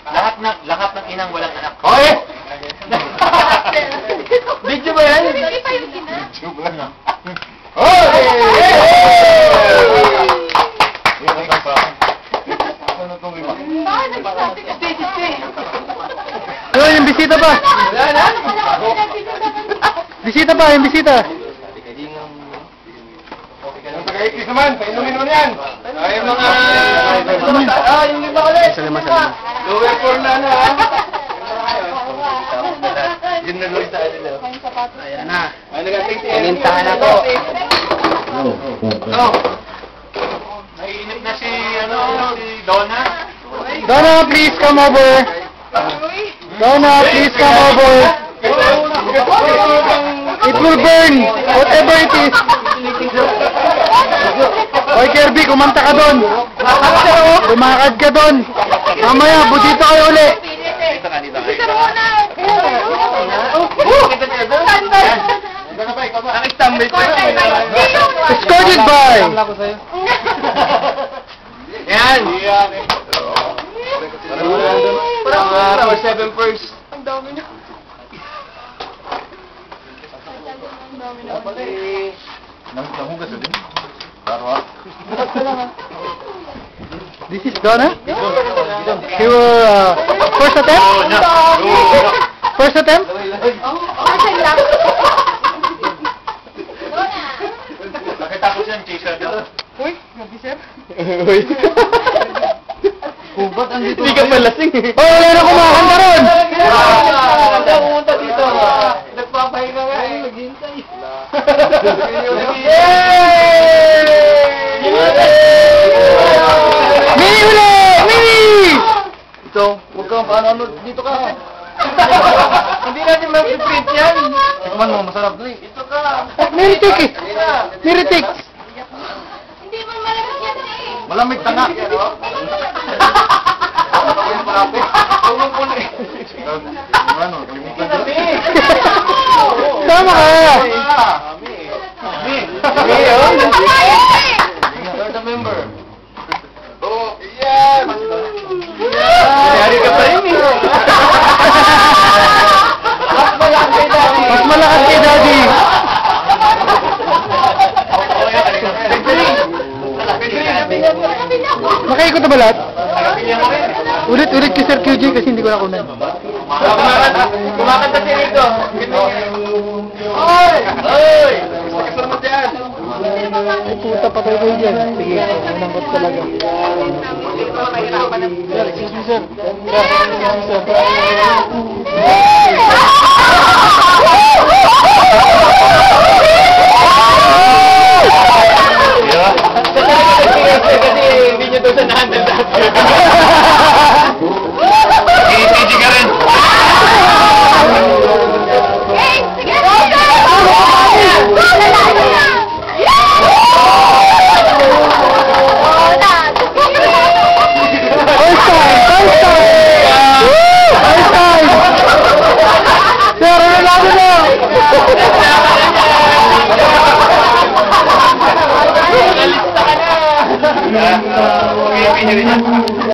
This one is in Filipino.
Lahat ng inang walang anak. Hoy! Video ba yan? Hindi pa yung ina. Joke lang. Hoy! Ano itong lima? Yo, yung bisita pa. Bisita pa, yung bisita. Yung taga-ikis naman, painumin mo yan. Ay, mga... Yung lima ulit. Salima. Lower floor na ha. Yun na Luis sa kanila. Ayan na. Pinintahan na to. Naiinip na si Donna. Donna, please come over. Donna, please come over. It will burn, whatever it is. Hoy, Kirby, kumanta ka doon. Lumakad ka doon. Mamaya, budito kayo uli. Escorted by. Yan. Number 7 first. Ang dami na. Ang dami na. Nahugas na din. Taro ha. This is Donna? Your first attempt? First attempt? Asan lang? Nakita ko siyang chaser daw. Uy, gabi sir. Ba't andito? Hindi ka palasing eh. Oh, wala na kumakanta ron! Hindi ako pumunta dito. Nagpapahinga nga eh. Naghihintay. Mini uli! Mini! Ito, huwag kang paano, dito ka. Hindi natin mag-print yan. Tikman mo, masarap doon eh. Ito ka. Miritik eh! Miritik! Hindi mo malamig yan eh. Malamig tanga. Ano, kalimutan ko. Tama ka! You're the member. Oh, yan! Yari ka pa rin eh. Mas malakas kay Daddy! Nakaikot na ba lahat? Ulit-ulit kay Sir QJ kasi hindi ko nakunan. Kumakanta si Rico. Oy! Oy! Salamat yan! Ay puta, patay kayo dyan. Sige, unang kot talaga. Sir, excuse me sir. Sir, excuse me sir. Kasi hindi nyo doon sa